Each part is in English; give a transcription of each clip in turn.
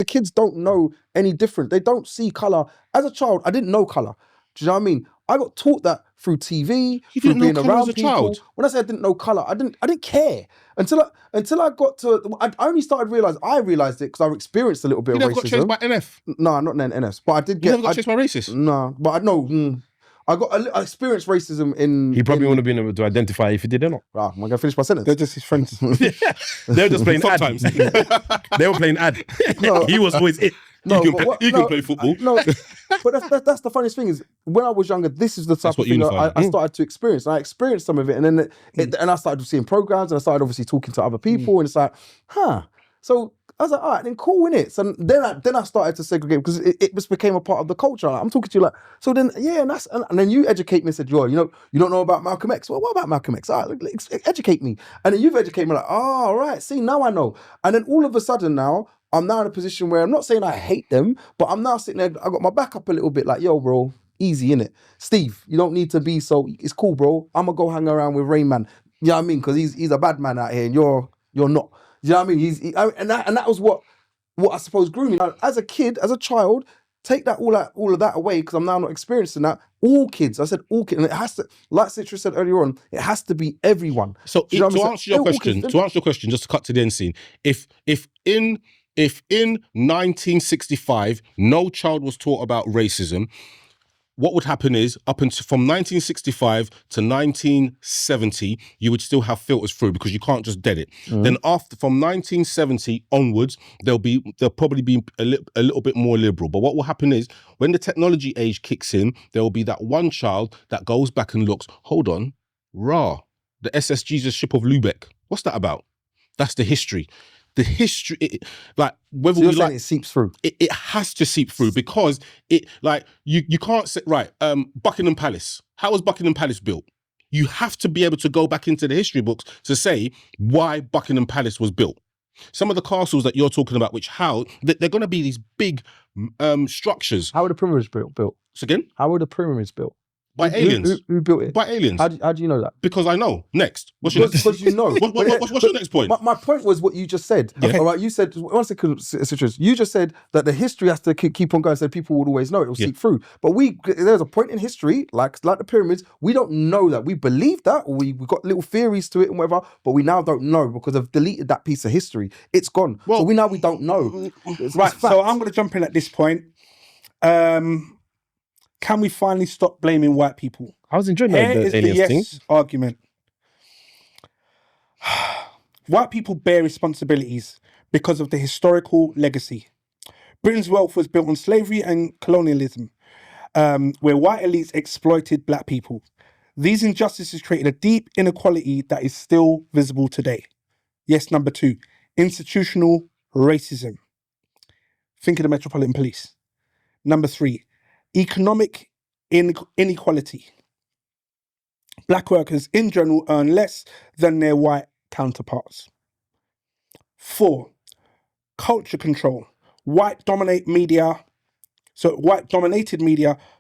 kids don't know any different. They don't see color. As a child, I didn't know color. Do you know what I mean? I got taught that through TV, You through didn't know being colour around as a people. child? When I say I didn't know color, I didn't care until I got to. I only started I realized it because I experienced a little bit You of never racism. got chased by NF? No, not an NS, but I did You get. never got chased by racists? No, but I know. I experienced racism in. He probably wouldn't have been able to identify if he did or not. Am I gonna finish my sentence? They're just his friends. They were just playing ad. Sometimes. They were playing ad. No. He was always it. No, You but can, what- you no, can play football. No, but that's the funniest thing is when I was younger, this is the type what of thing unified. I started to experience. And I experienced some of it, and then and I started seeing programs, and I started obviously talking to other people, and it's like, So I was like, all right, then cool, innit? So then I started to segregate because it just became a part of the culture. Like, I'm talking to you like, so then and then you educate me and said, you don't know about Malcolm X. Well, what about Malcolm X? All right, educate me. And then you've educated me like, oh, all right, see, now I know. And then all of a sudden now, I'm now in a position where I'm not saying I hate them, but I'm now sitting there, I got my back up a little bit like, yo, bro, easy, innit? Steve, you don't need to be so, it's cool, bro. I'm gonna go hang around with Rain Man. You know what I mean? Because he's a bad man out here and you're not. You know what I mean? And that was what I suppose grew me. Now, as a kid, as a child, take that all of that away because I'm now not experiencing that. All kids, I said all kids, and it has to, like Citra said earlier on, it has to be everyone. So Do you know to what I mean? answer your question, just to cut to the end scene, if in 1965 no child was taught about racism, what would happen is up until from 1965 to 1970, you would still have filters through because you can't just dead it. Then from 1970 onwards, they'll probably be a little bit more liberal. But what will happen is when the technology age kicks in, there will be that one child that goes back and looks, hold on, the SS Jesus ship of Lubeck. What's that about? That's the history. The history, whether So you're we saying like it seeps through. it has to seep through because you can't say Buckingham Palace. How was Buckingham Palace built? You have to be able to go back into the history books to say why Buckingham Palace was built. Some of the castles that you're talking about, they're going to be these big structures. How were the pyramids built? So again, How were the pyramids built? by aliens. Who built it? By aliens. How do you know that? Because I know. Next. What's your next? Because you know. What's your next point? My point was what you just said. Yeah. All right, you said, one second, Citrus, you just said that the history has to keep on going so people would always know it will seep through. But there's a point in history, like the pyramids, we don't know that. We believe that, or we got little theories to it and whatever, but we now don't know because I've deleted that piece of history. It's gone. So we don't know. Right, so I'm going to jump in at this point. Can we finally stop blaming white people? I was enjoying Here the is the aliens yes thing. argument. White people bear responsibilities because of the historical legacy. Britain's wealth was built on slavery and colonialism, where white elites exploited black people. These injustices created a deep inequality that is still visible today. Yes, number 2, institutional racism. Think of the Metropolitan Police. Number 3, economic inequality. Black workers in general earn less than their white counterparts. 4, culture control. White dominated media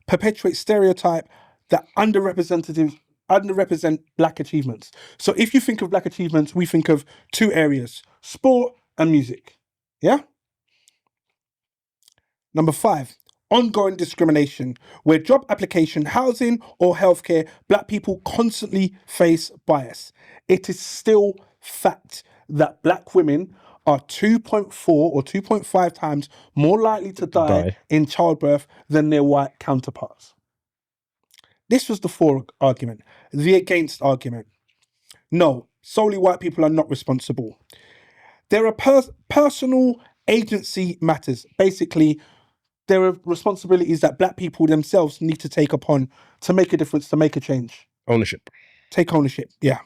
perpetuate stereotype that underrepresent black achievements. So if you think of black achievements, we think of 2 areas, sport and music. Yeah? Number 5, ongoing discrimination, where job application, housing or healthcare, black people constantly face bias. It is still fact that black women are 2.4 or 2.5 times more likely to die in childbirth than their white counterparts. This was the for argument. The against argument. No, solely white people are not responsible. There are personal agency matters. Basically, there are responsibilities that black people themselves need to take upon to make a difference, to make a change. Ownership. Take ownership, yeah.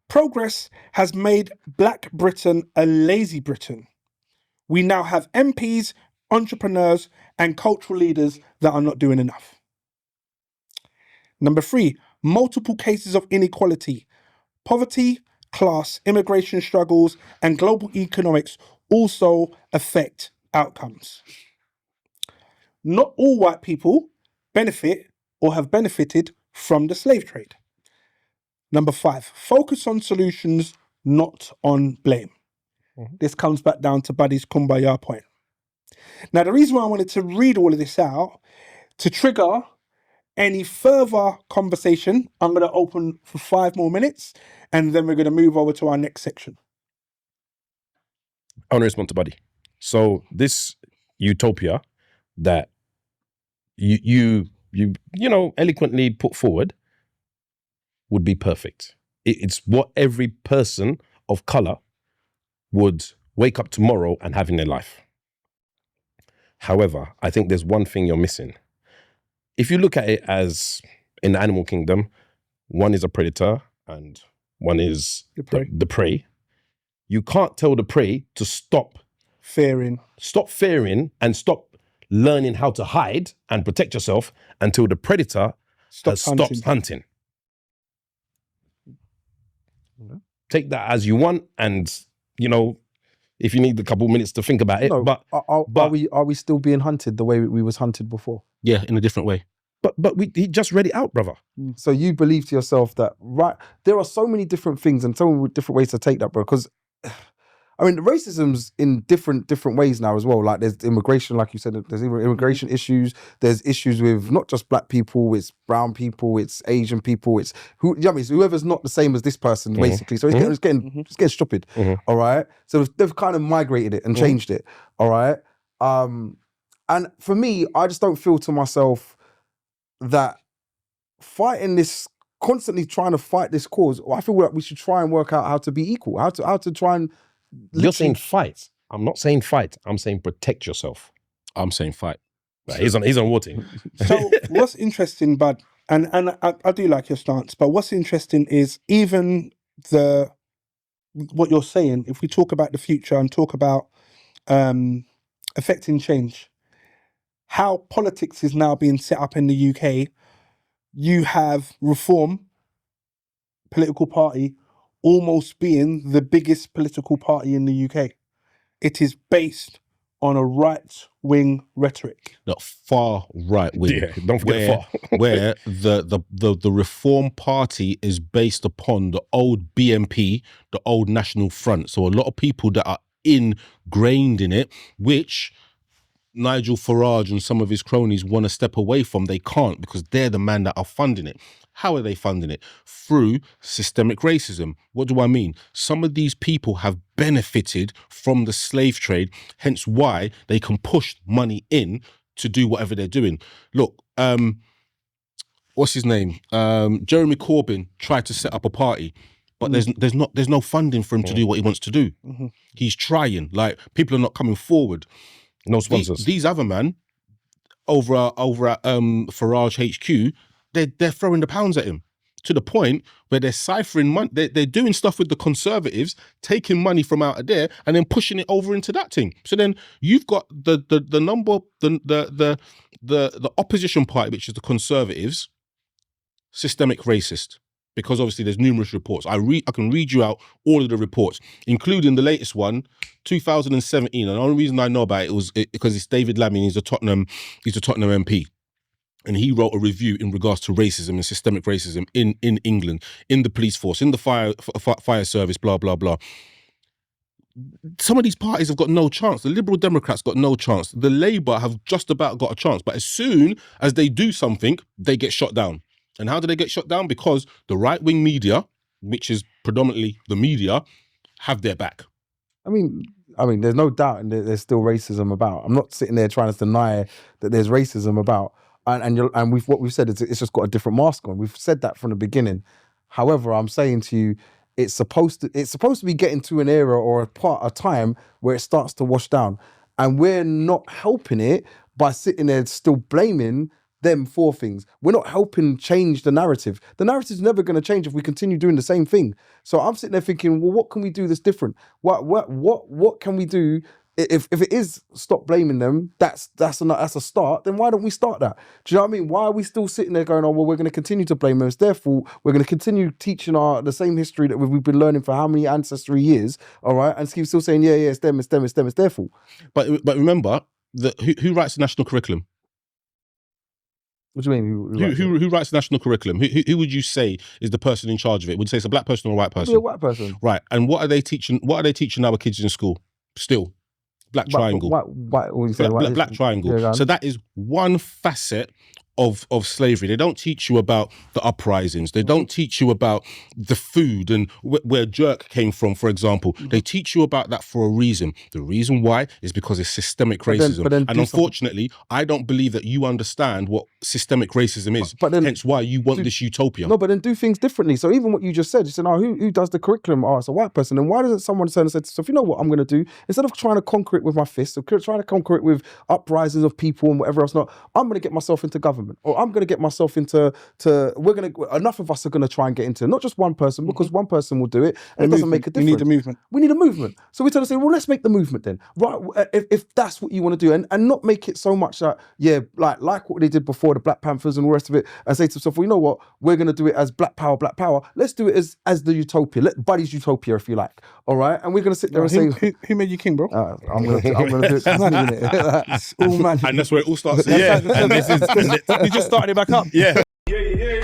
Progress has made Black Britain a lazy Britain. We now have MPs, entrepreneurs, and cultural leaders that are not doing enough. Number 3, multiple cases of inequality. Poverty, class, immigration struggles, and global economics also affect outcomes. Not all white people benefit or have benefited from the slave trade. Number 5, focus on solutions, not on blame. this comes back down to Buddy's kumbaya point. Now, the reason why I wanted to read all of this out, to trigger any further conversation, I'm going to open for 5 more minutes, and then we're going to move over to our next section. I want to respond to Buddy. So this utopia that you know eloquently put forward would be perfect. It's what every person of color would wake up tomorrow and have in their life. However, I think there's one thing you're missing. If you look at it as in the animal kingdom, one is a predator and one is the prey. You can't tell the prey to stop fearing and stop learning how to hide and protect yourself until the predator stops hunting. Take that as you want, and if you need a couple minutes to think about it. No, but are we still being hunted the way we was hunted before? Yeah, in a different way. But he just read it out, brother. So you believe to yourself that, right, there are so many different things and so many different ways to take that, bro. Because I mean, racism's in different ways now as well. Like there's immigration, like you said, there's immigration issues. There's issues with not just black people, it's brown people, it's Asian people, it's whoever's not the same as this person, basically. So it's getting stupid. All right. So they've kind of migrated it and changed it. All right. And for me, I just don't feel to myself that fighting this, constantly trying to fight this cause, I feel like we should try and work out how to be equal, how to try and. You're saying fight. I'm not saying fight. I'm saying protect yourself. I'm saying fight. Right, he's on water. So what's interesting, Bud, and I do like your stance, but what's interesting is even what you're saying, if we talk about the future and talk about affecting change, how politics is now being set up in the UK, you have Reform political party almost being the biggest political party in the UK. It is based on a right-wing rhetoric. Not far right-wing. Yeah, don't forget far. Where the Reform Party is based upon the old BNP, the old National Front. So a lot of people that are ingrained in it, which Nigel Farage and some of his cronies want to step away from. They can't, because they're the man that are funding it. How are they funding it? Through systemic racism. What do I mean? Some of these people have benefited from the slave trade, hence why they can push money in to do whatever they're doing. Look, what's his name? Jeremy Corbyn tried to set up a party, but there's no funding for him to do what he wants to do. He's trying. Like, people are not coming forward. No sponsors. These other man over at Farage HQ, they're throwing the pounds at him to the point where they're ciphering money. They're doing stuff with the Conservatives, taking money from out of there and then pushing it over into that thing. So then you've got the opposition party, which is the Conservatives, systemic racist. Because obviously there's numerous reports. I can read you out all of the reports, including the latest one, 2017. And the only reason I know about it was because it's David Lammy. He's a Tottenham MP. And he wrote a review in regards to racism and systemic racism in England, in the police force, in the fire service, blah, blah, blah. Some of these parties have got no chance. The Liberal Democrats got no chance. The Labour have just about got a chance. But as soon as they do something, they get shot down. And how do they get shut down? Because the right-wing media, which is predominantly the media, have their back. I mean, there's no doubt and there's still racism about. I'm not sitting there trying to deny that there's racism about. And what we've said is it's just got a different mask on. We've said that from the beginning. However, I'm saying to you, it's supposed to be getting to an era or a time where it starts to wash down. And we're not helping it by sitting there still blaming them for things. We're not helping change the narrative. The narrative's never going to change if we continue doing the same thing. So I'm sitting there thinking, well, what can we do that's different? What can we do? If it is stop blaming them, that's a start. Then why don't we start that? Do you know what I mean? Why are we still sitting there going, oh well, we're going to continue to blame them? It's their fault. We're going to continue teaching the same history that we've been learning for how many ancestry years? All right, and keep still saying, yeah, it's them, it's their fault. But remember, who writes the national curriculum? What do you mean? Who writes the national curriculum? Who would you say is the person in charge of it? Would you say it's a black person or a white Be a person? white person. Right. And what are they teaching? What are they teaching our kids in school? Still, black triangle. What you say, Black triangle. Yeah, go on. So that is one facet of slavery. They don't teach you about the uprisings. They don't teach you about the food and where jerk came from, for example. They teach you about that for a reason. The reason why is because it's systemic racism. but then and unfortunately, I don't believe that you understand what systemic racism is. But then- hence why you want this utopia. No, but then do things differently. So even what you just said, you said, "Oh, who does the curriculum?" Oh, it's a white person. And why doesn't someone turn and say, "So if you know what I'm going to do, instead of trying to conquer it with my fists, or trying to conquer it with uprisings of people and whatever else, not, I'm going to get myself into government, or I'm going to get myself into enough of us are going to try and get into not just one person, because one person will do it, and it doesn't make a difference. We need a movement. We need a movement. So we tell us, well, let's make the movement then, right? If that's what you want to do, and not make it so much that like what they did before, the Black Panthers and all the rest of it, and say to themselves, well, you know what, we're going to do it as Black Power. Let's do it as the utopia, Buddy's utopia, if you like. All right, and we're going to sit there and say, Who made you king, bro? I'm going to do it. It's all man. And that's where it all starts. Yeah. And this is You just started it back up. yeah. Yeah, yeah,